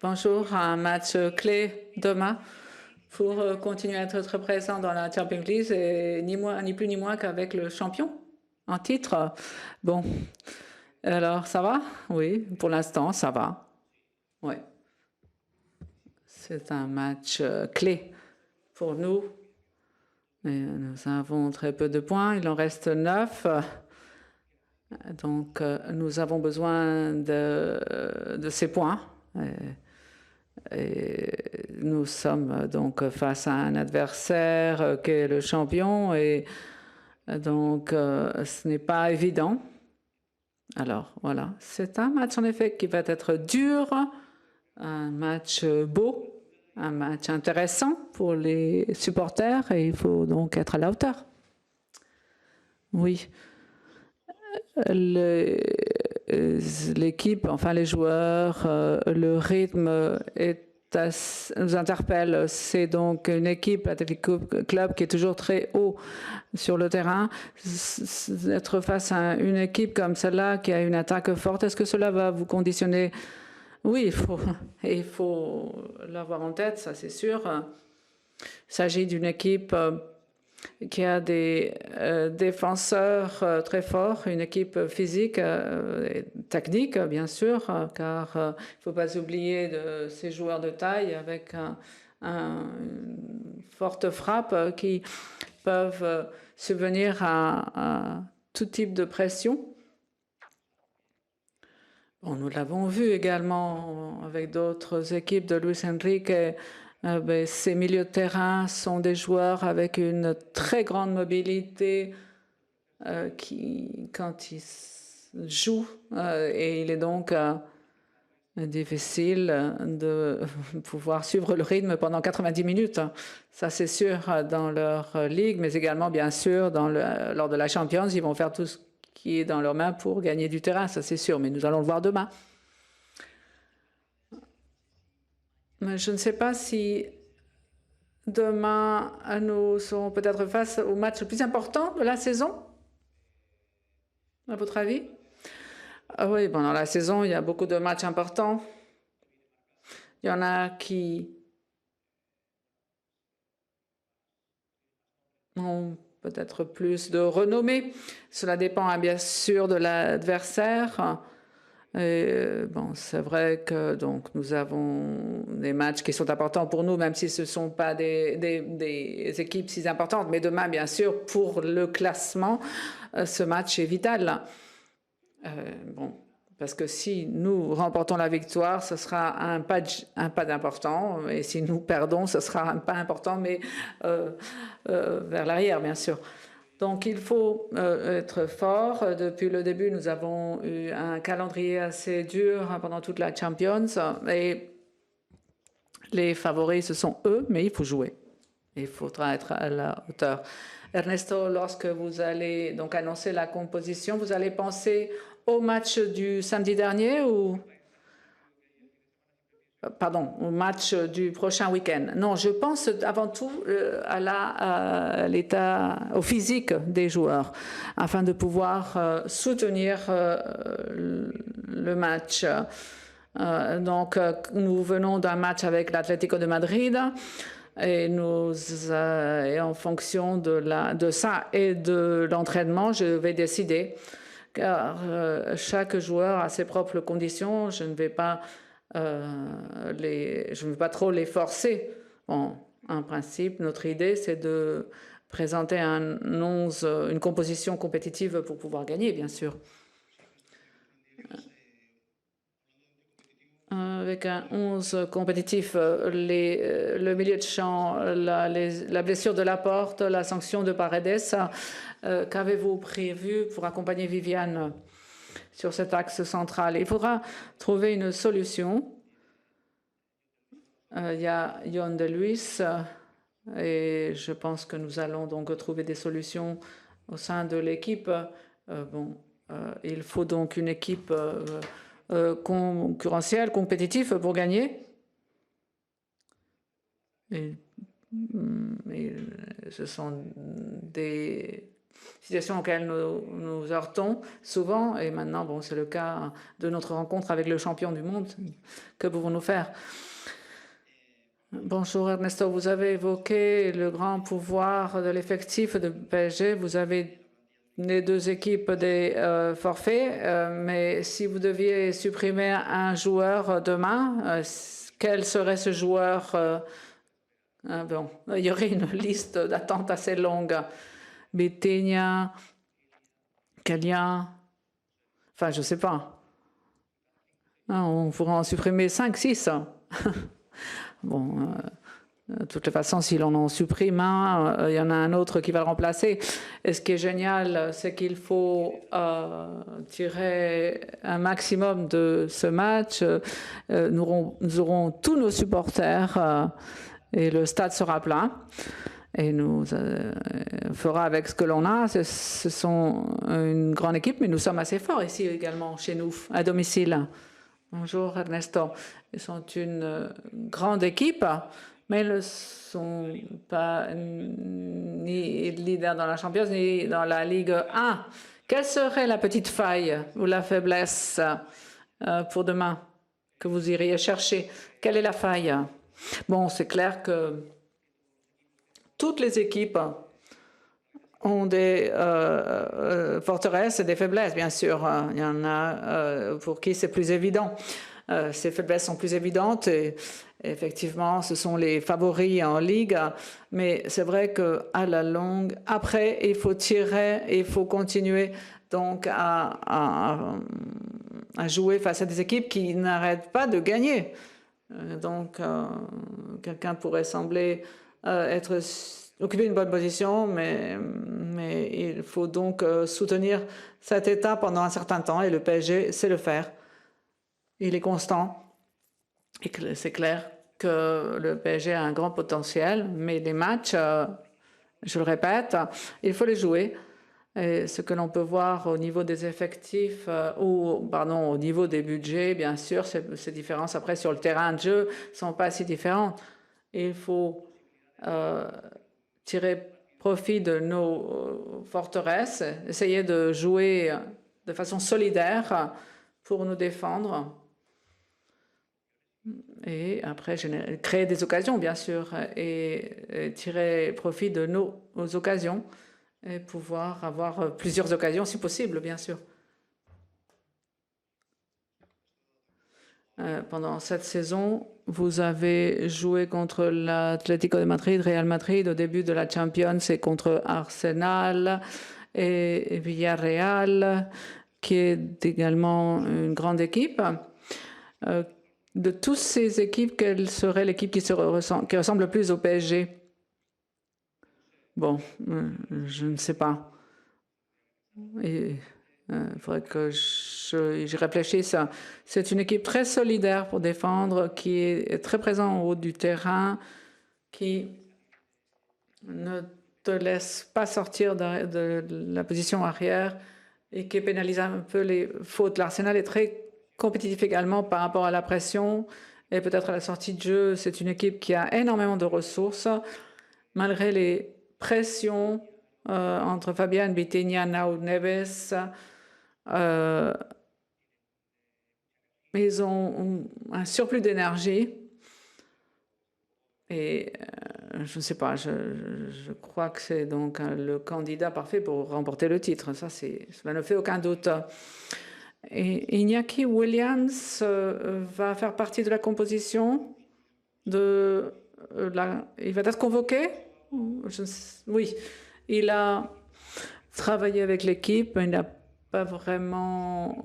Bonjour, un match clé demain pour continuer à être très présent dans la Champions League et ni plus ni moins qu'avec le champion en titre. Bon, alors ça va? Oui, pour l'instant ça va. Oui, c'est un match clé pour nous. Et nous avons très peu de points, il en reste 9. Donc nous avons besoin de ces points. Et nous sommes donc face à un adversaire qui est le champion et donc ce n'est pas évident. Alors voilà, c'est un match en effet qui va être dur, un match beau, un match intéressant pour les supporters et il faut donc être à la hauteur. Oui, l'équipe, enfin les joueurs, le rythme nous interpelle. C'est donc une équipe, Atlético Club, qui est toujours très haut sur le terrain. Être face à une équipe comme celle-là, qui a une attaque forte, est-ce que cela va vous conditionner? Oui, il faut l'avoir en tête, ça c'est sûr. Il s'agit d'une équipe qui a des défenseurs très forts, une équipe physique et technique, bien sûr, car il ne faut pas oublier de ces joueurs de taille avec une forte frappe qui peuvent subvenir à tout type de pression. Bon, nous l'avons vu également avec d'autres équipes de Luis Enrique. Ces milieux de terrain sont des joueurs avec une très grande mobilité quand ils jouent, et il est donc difficile de pouvoir suivre le rythme pendant 90 minutes. Ça, c'est sûr, dans leur ligue, mais également, bien sûr, lors de la Champions, ils vont faire tout ce qui est dans leurs mains pour gagner du terrain, ça c'est sûr, mais nous allons le voir demain. Je ne sais pas si demain nous serons peut-être face au match le plus important de la saison, à votre avis? Ah oui, pendant la saison, il y a beaucoup de matchs importants. Il y en a qui ont peut-être plus de renommée. Cela dépend bien sûr de l'adversaire. Bon, c'est vrai que donc nous avons des matchs qui sont importants pour nous, même si ce ne sont pas des équipes si importantes. Mais demain, bien sûr, pour le classement, ce match est vital. Bon, parce que si nous remportons la victoire, ce sera un pas d'important. Et si nous perdons, ce sera un pas important, mais vers l'arrière, bien sûr. Donc il faut être fort. Depuis le début, nous avons eu un calendrier assez dur pendant toute la Champions. Et les favoris, ce sont eux, mais il faut jouer. Il faudra être à la hauteur. Ernesto, lorsque vous allez donc annoncer la composition, vous allez penser au match du samedi dernier ou pardon, au match du prochain week-end? Non, je pense avant tout au physique des joueurs, afin de pouvoir soutenir le match. Donc, nous venons d'un match avec l'Atlético de Madrid. Et en fonction de ça et de l'entraînement, je vais décider, car chaque joueur a ses propres conditions. Je ne vais pas trop les forcer. Bon, en principe, notre idée, c'est de présenter une composition compétitive pour pouvoir gagner, bien sûr. Avec un 11 compétitif, le milieu de champ, la blessure de Laporte, la sanction de Paredes, qu'avez-vous prévu pour accompagner Viviane sur cet axe central? Il faudra trouver une solution. Il y a Yon de Luis et je pense que nous allons donc trouver des solutions au sein de l'équipe. Il faut donc une équipe concurrentielle, compétitive pour gagner. Ce sont des situation auxquelles nous heurtons souvent. Et maintenant, bon, c'est le cas de notre rencontre avec le champion du monde. Que pouvons-nous faire? Bonjour Ernesto, vous avez évoqué le grand pouvoir de l'effectif de PSG. Vous avez les deux équipes des forfaits, mais si vous deviez supprimer un joueur demain, quel serait ce joueur? Bon, il y aurait une liste d'attente assez longue. Bitinha, Kalia, enfin, je ne sais pas. On pourrait en supprimer 5, 6. Bon, de toutes les façons, si l'on en supprime un, il y en a un autre qui va le remplacer. Et ce qui est génial, c'est qu'il faut tirer un maximum de ce match. Nous aurons tous nos supporters et le stade sera plein. Et nous fera avec ce que l'on a. Ce sont une grande équipe, mais nous sommes assez forts ici également, chez nous, à domicile. Bonjour Ernesto. Ils sont une grande équipe, mais ils ne sont pas ni leaders dans la Champions, ni dans la Ligue 1. Quelle serait la petite faille ou la faiblesse pour demain que vous iriez chercher? Quelle est la faille? Bon, c'est clair que toutes les équipes ont des forteresses et des faiblesses, bien sûr. Il y en a pour qui c'est plus évident. Ces faiblesses sont plus évidentes et effectivement, ce sont les favoris en Ligue. Mais c'est vrai qu'à la longue, après, il faut tirer et il faut continuer donc à jouer face à des équipes qui n'arrêtent pas de gagner. Donc, quelqu'un pourrait sembler occuper une bonne position, mais il faut donc soutenir cet état pendant un certain temps et le PSG sait le faire. Il est constant et c'est clair que le PSG a un grand potentiel, mais les matchs, je le répète, il faut les jouer. Et ce que l'on peut voir au niveau des effectifs, au niveau des budgets, bien sûr, ces différences après sur le terrain de jeu ne sont pas si différentes. Il faut tirer profit de nos forteresses, essayer de jouer de façon solidaire pour nous défendre. Et après, créer des occasions, bien sûr, et tirer profit de nos occasions et pouvoir avoir plusieurs occasions si possible, bien sûr. Pendant cette saison, vous avez joué contre l'Atlético de Madrid, Real Madrid au début de la Champions et contre Arsenal et Villarreal, qui est également une grande équipe. De toutes ces équipes, quelle serait l'équipe qui ressemble le plus au PSG? Bon, je ne sais pas. Il faudrait que j'y réfléchisse. C'est une équipe très solidaire pour défendre, qui est très présent en haut du terrain, qui ne te laisse pas sortir de la position arrière et qui pénalise un peu les fautes. L'Arsenal est très compétitif également par rapport à la pression et peut-être à la sortie de jeu. C'est une équipe qui a énormément de ressources, malgré les pressions entre Fabian, Bitinha, Nau, Neves. Ils ont un surplus d'énergie et je ne sais pas, je crois que c'est donc le candidat parfait pour remporter le titre. Cela ne fait aucun doute. Et Iñaki Williams va faire partie de la composition de il va être convoqué? Oui, il a travaillé avec l'équipe, mais il n'a pas vraiment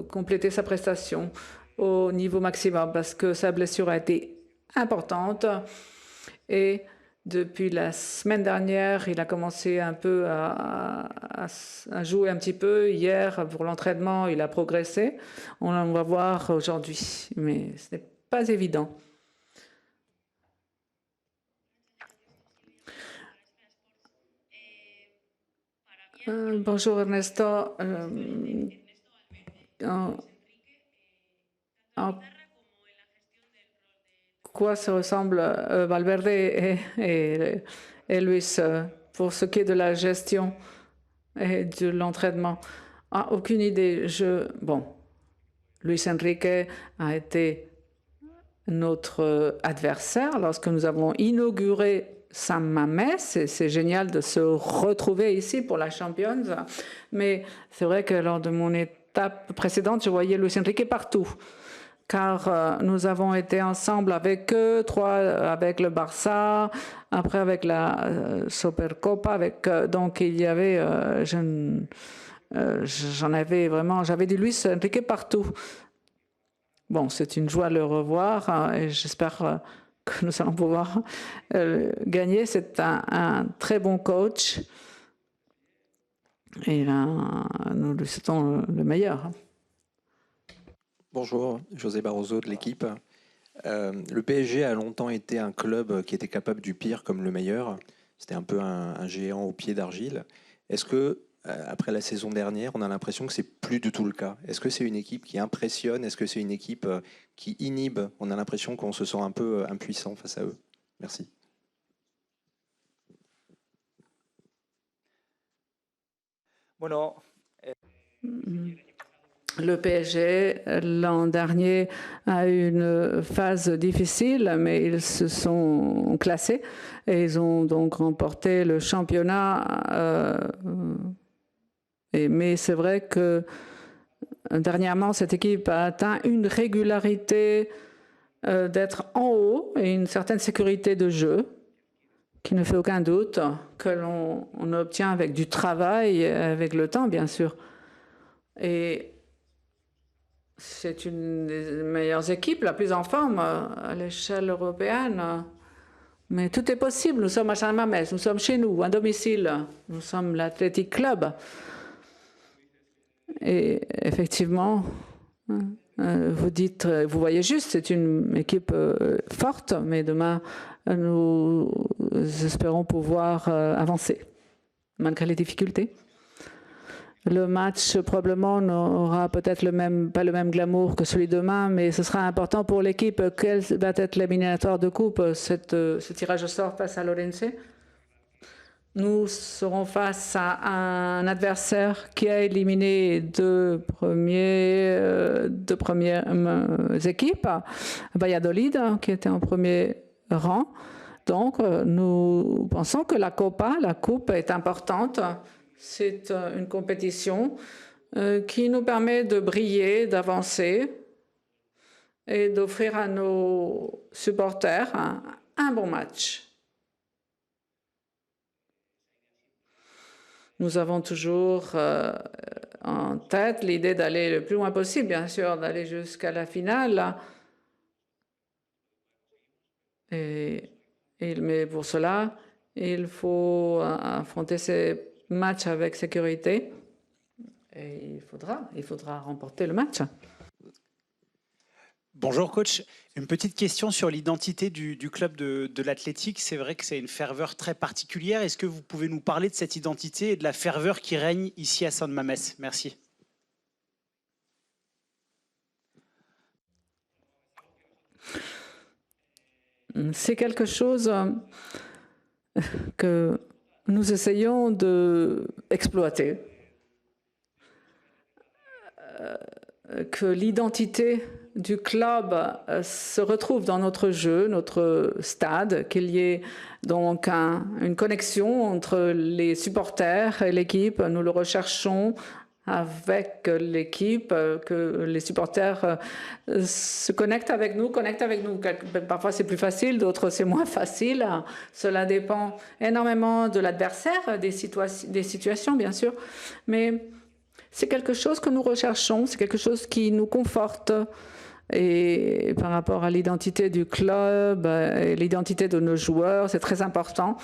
complété sa prestation au niveau maximum parce que sa blessure a été importante et depuis la semaine dernière, il a commencé un peu à jouer un petit peu. Hier, pour l'entraînement, il a progressé. On va voir aujourd'hui, mais ce n'est pas évident. Bonjour Ernesto. En quoi se ressemblent Valverde et Luis pour ce qui est de la gestion et de l'entraînement. Ah, aucune idée. Bon, Luis Enrique a été notre adversaire lorsque nous avons inauguré San Mamés. C'est génial de se retrouver ici pour la Champions. Mais c'est vrai que lors de mon étape précédente, je voyais Luis Enrique partout. Car nous avons été ensemble avec eux, 3 avec le Barça, après avec la Supercopa, donc il y avait, j'avais du Luis Enrique partout. Bon, c'est une joie de le revoir et j'espère que nous allons pouvoir gagner. C'est un très bon coach et nous lui souhaitons le meilleur. Bonjour, José Barroso de l'équipe. Le PSG a longtemps été un club qui était capable du pire comme le meilleur. C'était un peu un géant au pied d'argile. Est-ce que, après la saison dernière, on a l'impression que c'est plus du tout le cas? Est-ce que c'est une équipe qui impressionne? Est-ce que c'est une équipe qui inhibe? On a l'impression qu'on se sent un peu impuissant face à eux. Merci. Bueno, Le PSG, l'an dernier, a eu une phase difficile, mais ils se sont classés et ils ont donc remporté le championnat. Mais c'est vrai que dernièrement, cette équipe a atteint une régularité d'être en haut et une certaine sécurité de jeu qui ne fait aucun doute, que l'on obtient avec du travail et avec le temps, bien sûr. Et c'est une des meilleures équipes, la plus en forme à l'échelle européenne. Mais tout est possible. Nous sommes à San Mamés, nous sommes chez nous, à domicile. Nous sommes l'Athletic Club. Et effectivement, vous voyez juste, c'est une équipe forte, mais demain, nous espérons pouvoir avancer, malgré les difficultés. Le match probablement n'aura peut-être pas le même glamour que celui de demain, mais ce sera important pour l'équipe. Quel va être l'éliminatoire de coupe, ce tirage au sort face à l'Orense? Nous serons face à un adversaire qui a éliminé deux premières équipes, Valladolid, qui était en premier rang. Donc, nous pensons que la coupe est importante. C'est une compétition qui nous permet de briller, d'avancer et d'offrir à nos supporters un bon match. Nous avons toujours en tête l'idée d'aller le plus loin possible, bien sûr, d'aller jusqu'à la finale. Mais pour cela, il faut affronter ces matchs avec sécurité. Et il faudra remporter le match. Bonjour coach, une petite question sur l'identité du club de l'Athletic. C'est vrai que c'est une ferveur très particulière. Est-ce que vous pouvez nous parler de cette identité et de la ferveur qui règne ici à San Mamés? Merci. C'est quelque chose que nous essayons d'exploiter. Que l'identité du club se retrouve dans notre jeu, notre stade, qu'il y ait donc une connexion entre les supporters et l'équipe. Nous le recherchons avec l'équipe, que les supporters se connectent avec nous. Parfois c'est plus facile, d'autres c'est moins facile. Cela dépend énormément de l'adversaire, des situations bien sûr, mais c'est quelque chose que nous recherchons, c'est quelque chose qui nous conforte. Et par rapport à l'identité du club et l'identité de nos joueurs, c'est très important.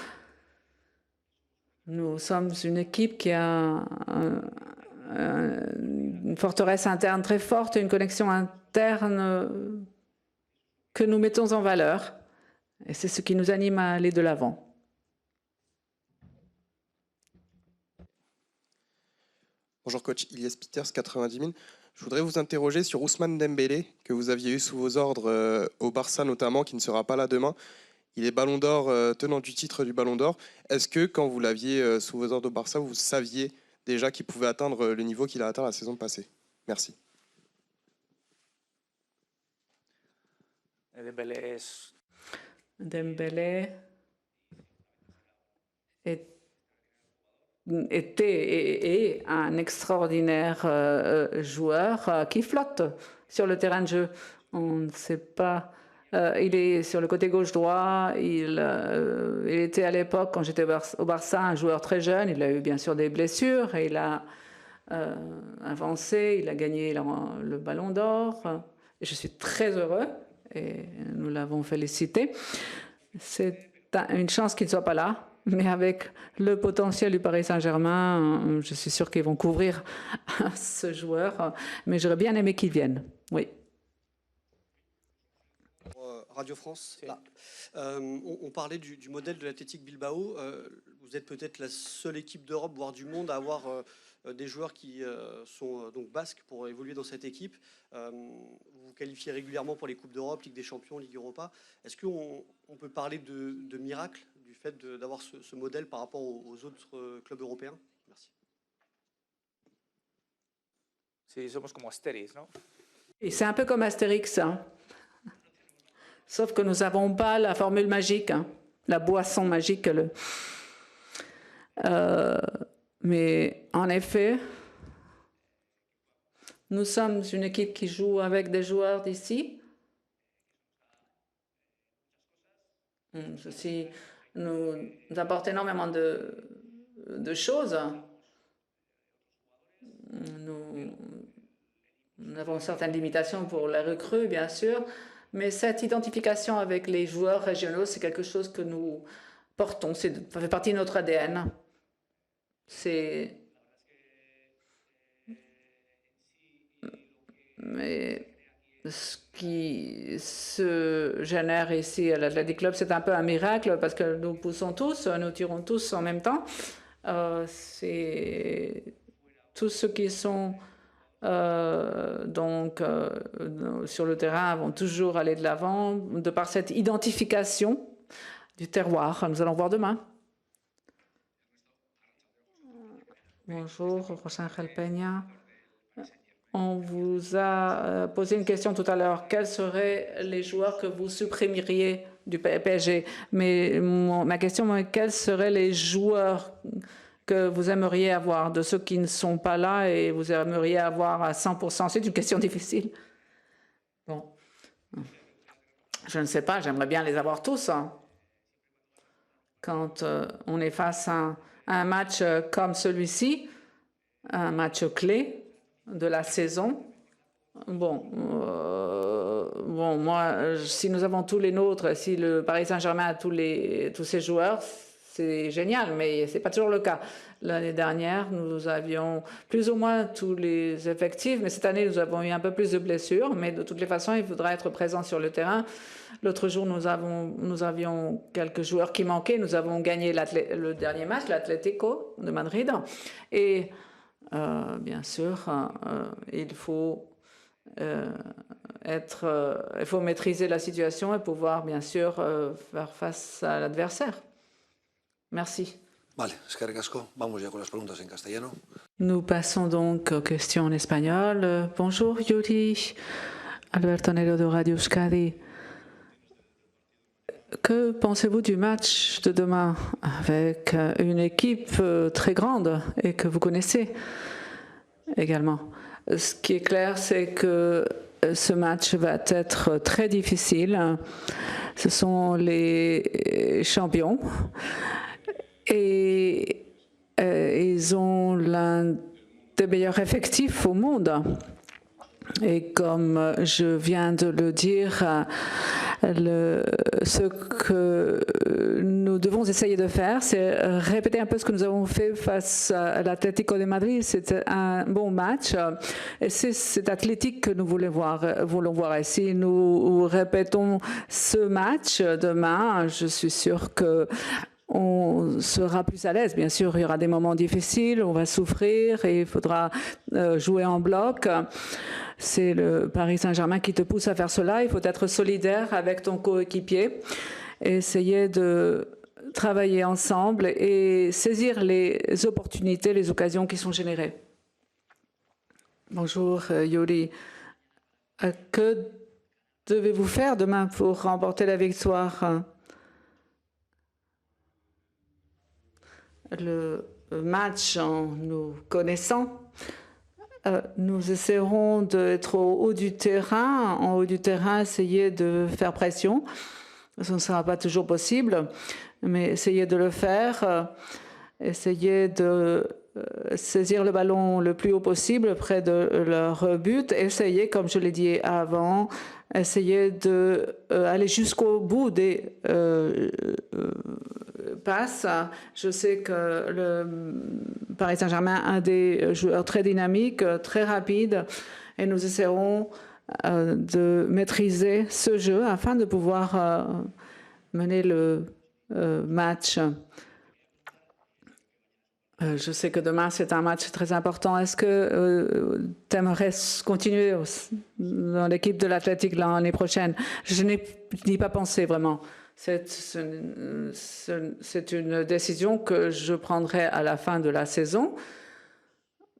Nous sommes une équipe qui a une forteresse interne très forte, une connexion interne que nous mettons en valeur. Et c'est ce qui nous anime à aller de l'avant. Bonjour coach, Ilyes Peters, 90 000. Je voudrais vous interroger sur Ousmane Dembélé, que vous aviez eu sous vos ordres au Barça notamment, qui ne sera pas là demain. Il est Ballon d'Or, tenant du titre du Ballon d'Or. Est-ce que quand vous l'aviez sous vos ordres au Barça, vous saviez déjà qu'il pouvait atteindre le niveau qu'il a atteint la saison passée. Merci. Dembélé était un extraordinaire joueur qui flotte sur le terrain de jeu. On ne sait pas. Il est sur le côté gauche-droit. Il était à l'époque, quand j'étais au Barça, un joueur très jeune. Il a eu bien sûr des blessures et il a avancé. Il a gagné le Ballon d'Or. Je suis très heureux et nous l'avons félicité. C'est une chance qu'il ne soit pas là, mais avec le potentiel du Paris Saint-Germain, je suis sûr qu'ils vont couvrir ce joueur. Mais j'aurais bien aimé qu'il vienne. Oui. Radio France, là. On parlait du modèle de l'Athletic Bilbao. Vous êtes peut-être la seule équipe d'Europe, voire du monde, à avoir des joueurs qui sont donc basques pour évoluer dans cette équipe. Vous vous qualifiez régulièrement pour les Coupes d'Europe, Ligue des Champions, Ligue Europa. Est-ce qu'on peut parler de miracle du fait d'avoir ce modèle par rapport aux autres clubs européens? Merci. Et c'est un peu comme Astérix, hein. Sauf que nous n'avons pas la formule magique, hein, la boisson magique. Mais en effet, nous sommes une équipe qui joue avec des joueurs d'ici. Ceci nous apporte énormément de choses. Nous avons certaines limitations pour les recrues, bien sûr. Mais cette identification avec les joueurs régionaux, c'est quelque chose que nous portons. Ça fait partie de notre ADN. Mais ce qui se génère ici à l'Athletic Club, c'est un peu un miracle parce que nous poussons tous, nous tirons tous en même temps. C'est tous ceux qui sont sur le terrain vont toujours aller de l'avant de par cette identification du terroir. Nous allons voir demain. Bonjour, Rochangel Peña. On vous a posé une question tout à l'heure. Quels seraient les joueurs que vous supprimeriez du PSG? Mais ma question est quels seraient les joueurs que vous aimeriez avoir, de ceux qui ne sont pas là et vous aimeriez avoir à 100%? C'est une question difficile. Bon. Je ne sais pas, j'aimerais bien les avoir tous. Hein. Quand on est face à un match comme celui-ci, un match clé de la saison, moi, si nous avons tous les nôtres, si le Paris Saint-Germain a tous ces joueurs, c'est génial, mais ce n'est pas toujours le cas. L'année dernière, nous avions plus ou moins tous les effectifs, mais cette année, nous avons eu un peu plus de blessures. Mais de toutes les façons, il faudra être présent sur le terrain. L'autre jour, nous avions quelques joueurs qui manquaient. Nous avons gagné le dernier match, l'Atlético de Madrid. Et bien sûr, il faut maîtriser la situation et pouvoir, bien sûr, faire face à l'adversaire. Merci. Vale, eskerrik asko. Vamos ya con las preguntas en castellano. Nous passons donc aux questions en espagnol. Bonjour Yuri, Alberto Nero de Radio Euskadi. Que pensez-vous du match de demain avec une équipe très grande et que vous connaissez également? Ce qui est clair, c'est que ce match va être très difficile. Ce sont les champions. Et ils ont l'un des meilleurs effectifs au monde. Et comme je viens de le dire, ce que nous devons essayer de faire, c'est répéter un peu ce que nous avons fait face à l'Atlético de Madrid. C'était un bon match. Et c'est cet Athletic que nous voulons voir. Et si nous répétons ce match demain, je suis sûre que on sera plus à l'aise. Bien sûr, il y aura des moments difficiles, on va souffrir et il faudra jouer en bloc. C'est le Paris Saint-Germain qui te pousse à faire cela. Il faut être solidaire avec ton coéquipier et essayer de travailler ensemble et saisir les opportunités, les occasions qui sont générées. Bonjour Yuri. Que devez-vous faire demain pour remporter la victoire? Le match en nous connaissant, nous essaierons d'être au haut du terrain. En haut du terrain, essayer de faire pression. Ce ne sera pas toujours possible, mais essayer de le faire. Essayer de saisir le ballon le plus haut possible près de leur but. Essayer, comme je l'ai dit avant, essayer d'aller jusqu'au bout des passes. Je sais que le Paris Saint-Germain a un des joueurs très dynamiques, très rapides, et nous essaierons de maîtriser ce jeu afin de pouvoir mener le match. Je sais que demain, c'est un match très important. Est-ce que tu aimerais continuer dans l'équipe de l'Athletic l'année prochaine? Je n'y ai pas pensé vraiment. C'est une décision que je prendrai à la fin de la saison.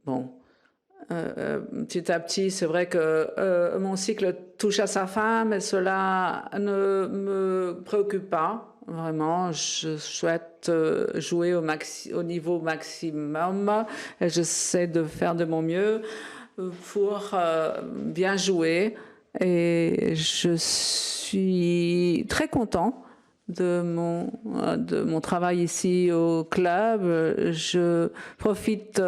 Bon, petit à petit, c'est vrai que mon cycle touche à sa fin, mais cela ne me préoccupe pas. Vraiment, je souhaite jouer au niveau maximum et j'essaie de faire de mon mieux pour bien jouer. Et je suis très content de mon travail ici au club. Je profite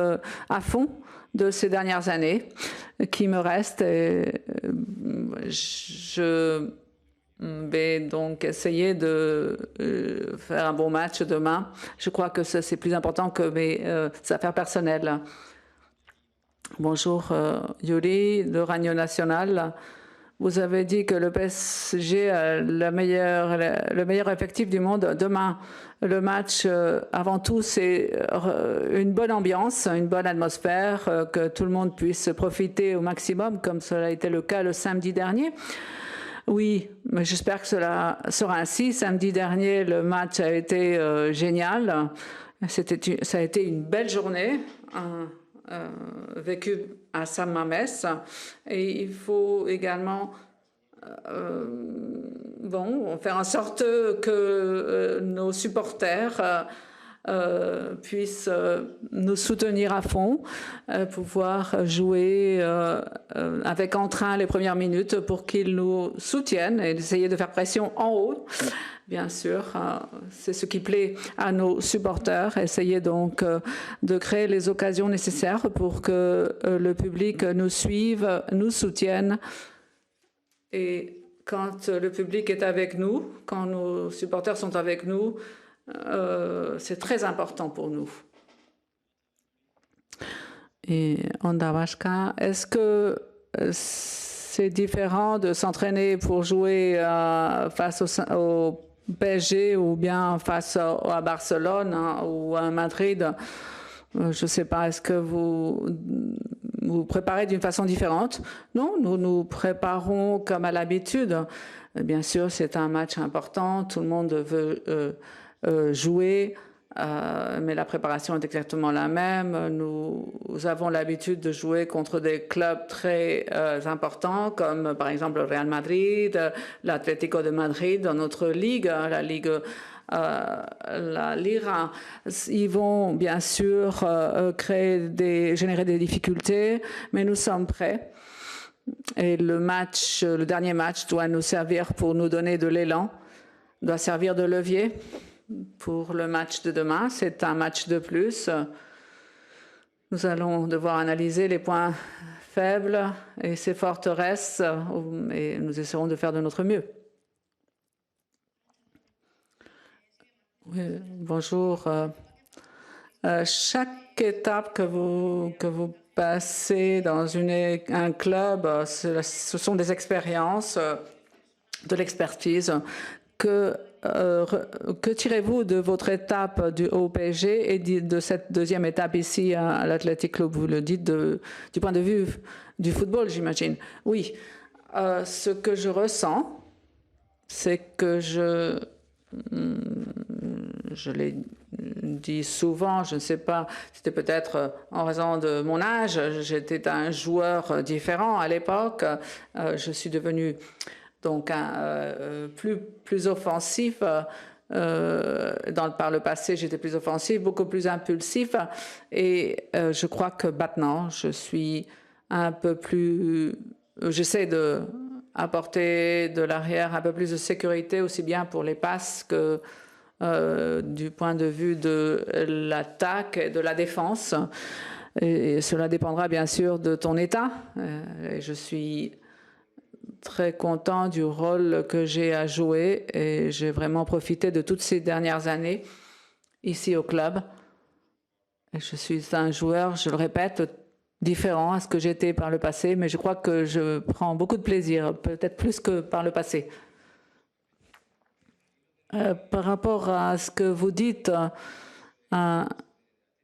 à fond de ces dernières années qui me restent. Et je vais donc essayer de faire un bon match demain. Je crois que ça, c'est plus important que mes affaires personnelles. Bonjour Yuri, de Radio National. Vous avez dit que le PSG a le meilleur effectif du monde demain. Le match, avant tout, c'est une bonne ambiance, une bonne atmosphère, que tout le monde puisse profiter au maximum, comme cela a été le cas le samedi dernier. Oui, mais j'espère que cela sera ainsi. Samedi dernier, le match a été génial. Ça a été une belle journée vécue à San Mamés. Et il faut également faire en sorte que nos supporters puissent nous soutenir à fond, pouvoir jouer avec entrain les premières minutes pour qu'ils nous soutiennent et essayer de faire pression en haut. Bien sûr, c'est ce qui plaît à nos supporters. Essayer donc de créer les occasions nécessaires pour que le public nous suive, nous soutienne. Et quand le public est avec nous, quand nos supporters sont avec nous, c'est très important pour nous. Et Onda Vasca, est-ce que c'est différent de s'entraîner pour jouer face au PSG ou bien face à Barcelone ou à Madrid? Je ne sais pas, est-ce que vous préparez d'une façon différente? Non, nous nous préparons comme à l'habitude. Bien sûr, c'est un match important, tout le monde veut jouer, mais la préparation est exactement la même. Nous avons l'habitude de jouer contre des clubs très importants, comme par exemple le Real Madrid, l'Atlético de Madrid dans notre ligue, la Ligue la Lira. Ils vont bien sûr générer des difficultés, mais nous sommes prêts. Et le dernier match doit nous servir pour nous donner de l'élan, doit servir de levier pour le match de demain. C'est un match de plus. Nous allons devoir analyser les points faibles et ses forteresses, et nous essaierons de faire de notre mieux. Oui, bonjour. Chaque étape que vous passez dans un club, ce sont des expériences, de l'expertise. Que tirez-vous de votre étape au PSG et de cette deuxième étape ici à l'Athletic Club? Vous le dites du point de vue du football, j'imagine. Oui, ce que je ressens, c'est que je l'ai dit souvent, je ne sais pas, c'était peut-être en raison de mon âge, j'étais un joueur différent à l'époque. Je suis devenu donc plus offensif. Par le passé, j'étais plus offensif, beaucoup plus impulsif. Et je crois que maintenant, je suis un peu plus... J'essaie de apporter de l'arrière un peu plus de sécurité, aussi bien pour les passes que du point de vue de l'attaque et de la défense. Et cela dépendra bien sûr de ton état. Et je suis très content du rôle que j'ai à jouer et j'ai vraiment profité de toutes ces dernières années ici au club. Et je suis un joueur, je le répète, différent à ce que j'étais par le passé, mais je crois que je prends beaucoup de plaisir, peut-être plus que par le passé. Par rapport à ce que vous dites, à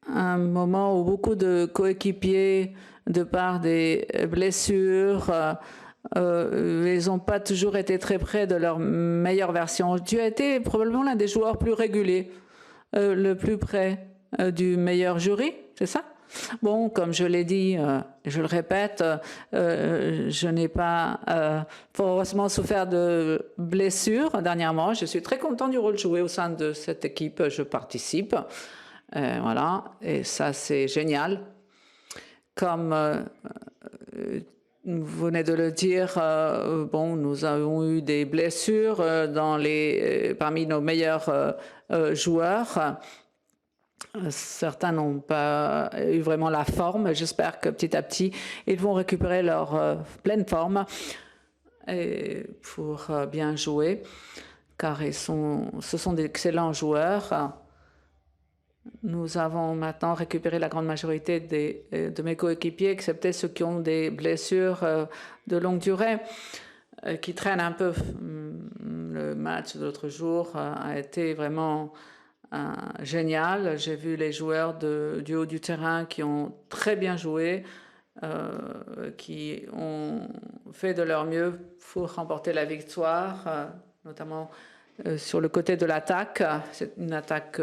un moment où beaucoup de coéquipiers, de par des blessures, ils n'ont pas toujours été très près de leur meilleure version. Tu as été probablement l'un des joueurs plus réguliers, le plus près du meilleur jury, c'est ça? Bon, comme je l'ai dit, je le répète, je n'ai pas forcément souffert de blessures dernièrement. Je suis très content du rôle joué au sein de cette équipe. Je participe, voilà, et ça c'est génial. Comme vous venez de le dire, bon, nous avons eu des blessures parmi nos meilleurs joueurs. Certains n'ont pas eu vraiment la forme. J'espère que petit à petit, ils vont récupérer leur pleine forme pour bien jouer, car ce sont d'excellents joueurs. Nous avons maintenant récupéré la grande majorité de mes coéquipiers, excepté ceux qui ont des blessures de longue durée, qui traînent un peu. Le match de l'autre jour a été vraiment génial. J'ai vu les joueurs du haut du terrain qui ont très bien joué, qui ont fait de leur mieux pour remporter la victoire, notamment sur le côté de l'attaque. C'est une attaque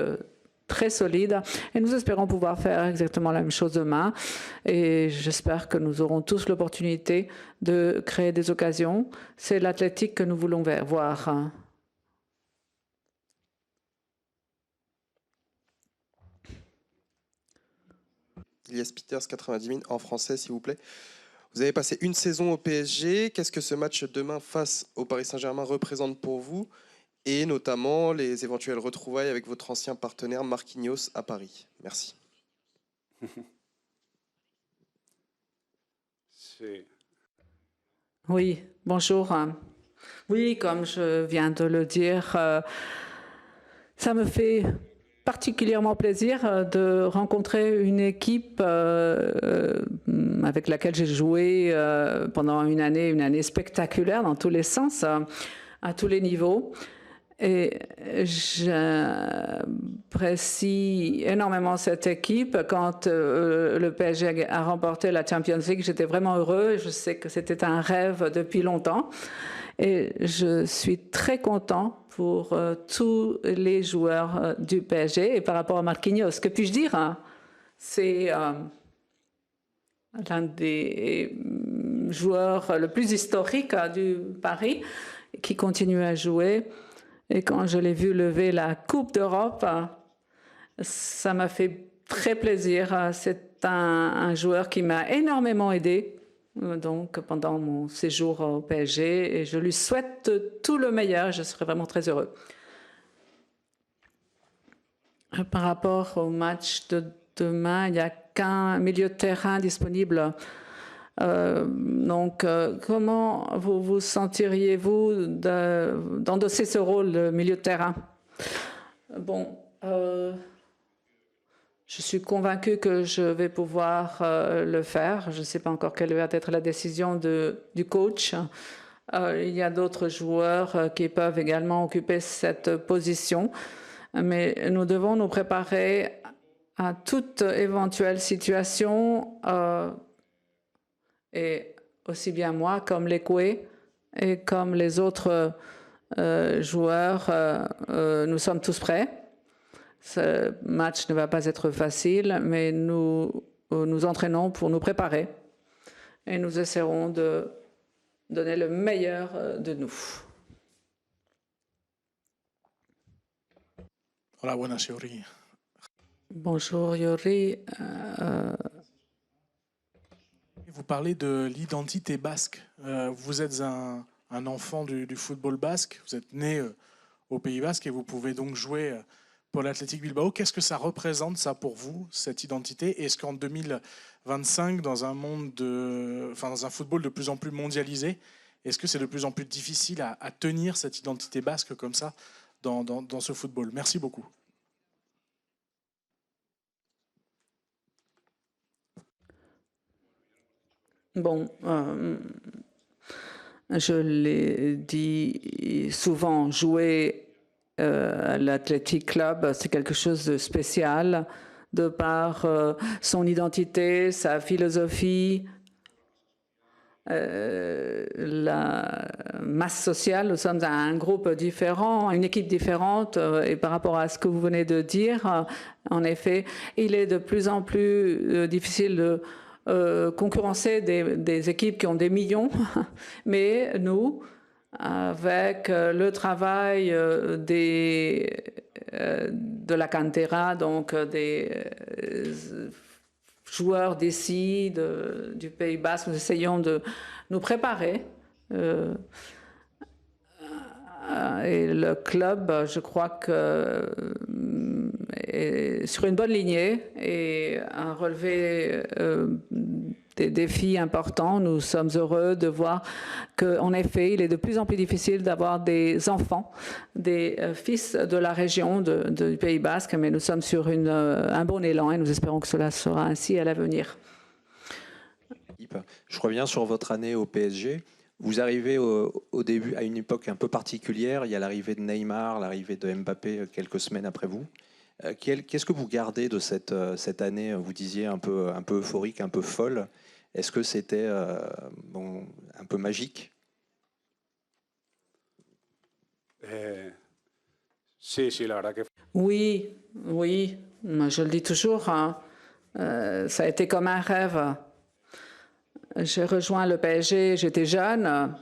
très solide et nous espérons pouvoir faire exactement la même chose demain et j'espère que nous aurons tous l'opportunité de créer des occasions. C'est l'athlétique que nous voulons voir. Ilias Peters, 90 000 en français, s'il vous plaît. Vous avez passé une saison au PSG. Qu'est-ce que ce match demain face au Paris Saint-Germain représente pour vous? Et notamment les éventuelles retrouvailles avec votre ancien partenaire Marquinhos à Paris. Merci. Oui, bonjour. Oui, comme je viens de le dire, ça me fait particulièrement plaisir de rencontrer une équipe avec laquelle j'ai joué pendant une année spectaculaire dans tous les sens, à tous les niveaux. Et j'apprécie énormément cette équipe. Quand le PSG a remporté la Champions League, j'étais vraiment heureux. Je sais que c'était un rêve depuis longtemps. Et je suis très content pour tous les joueurs du PSG. Et par rapport à Marquinhos, que puis-je dire, hein? C'est l'un des joueurs le plus historique du Paris qui continue à jouer. Et quand je l'ai vu lever la Coupe d'Europe, ça m'a fait très plaisir. C'est un joueur qui m'a énormément aidé donc, pendant mon séjour au PSG et je lui souhaite tout le meilleur. Je serai vraiment très heureux. Par rapport au match de demain, il n'y a qu'un milieu de terrain disponible. Donc, comment vous sentiriez-vous d'endosser ce rôle de milieu de terrain? Bon, je suis convaincue que je vais pouvoir le faire. Je ne sais pas encore quelle va être la décision du coach. Il y a d'autres joueurs qui peuvent également occuper cette position, mais nous devons nous préparer à toute éventuelle situation. Et aussi bien moi, comme l'Écoué et comme les autres joueurs, nous sommes tous prêts. Ce match ne va pas être facile, mais nous nous entraînons pour nous préparer et nous essaierons de donner le meilleur de nous. Hola, buenas, Yuri. Bonjour Yuri. Vous parlez de l'identité basque. Vous êtes un enfant du football basque. Vous êtes né au Pays Basque et vous pouvez donc jouer pour l'Athletic Bilbao. Qu'est-ce que ça représente, ça, pour vous, cette identité? Est-ce qu'en 2025, dans un dans un football de plus en plus mondialisé, est-ce que c'est de plus en plus difficile à tenir cette identité basque comme ça dans ce football? Merci beaucoup. Bon, je l'ai dit souvent, jouer à l'Athletic Club, c'est quelque chose de spécial de par son identité, sa philosophie, la masse sociale. Nous sommes un groupe différent, une équipe différente, et par rapport à ce que vous venez de dire, en effet, il est de plus en plus difficile de concurrencer des équipes qui ont des millions, mais nous, avec le travail de la cantera, donc des joueurs d'ici, du Pays Basque, nous essayons de nous préparer. Et le club, je crois que est sur une bonne lignée et a relevé des défis importants. Nous sommes heureux de voir qu'en effet, il est de plus en plus difficile d'avoir des enfants, des fils de la région du Pays Basque, mais nous sommes sur un bon élan et nous espérons que cela sera ainsi à l'avenir. Je reviens sur votre année au PSG. Vous arrivez au début à une époque un peu particulière. Il y a l'arrivée de Neymar, l'arrivée de Mbappé quelques semaines après vous. Qu'est-ce que vous gardez de cette année, vous disiez, un peu euphorique, un peu folle? Est-ce que c'était un peu magique? Oui, je le dis toujours, hein. Ça a été comme un rêve. J'ai rejoint le PSG, j'étais jeune,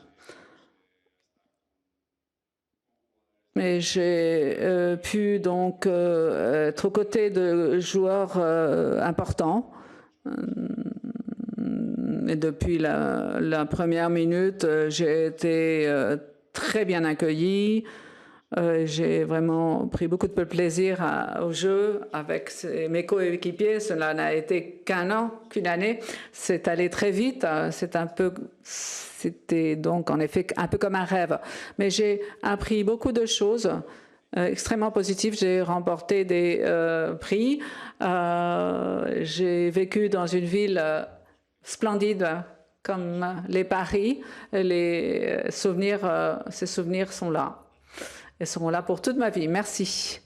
mais j'ai pu donc être aux côtés de joueurs importants. Et depuis la première minute, j'ai été très bien accueillie. J'ai vraiment pris beaucoup de plaisir au jeu avec mes coéquipiers. Cela n'a été qu'une année. C'est allé très vite. C'était donc en effet un peu comme un rêve. Mais j'ai appris beaucoup de choses extrêmement positives. J'ai remporté des prix. J'ai vécu dans une ville splendide comme les Paris. Ces souvenirs sont là. Elles seront là pour toute ma vie. Merci.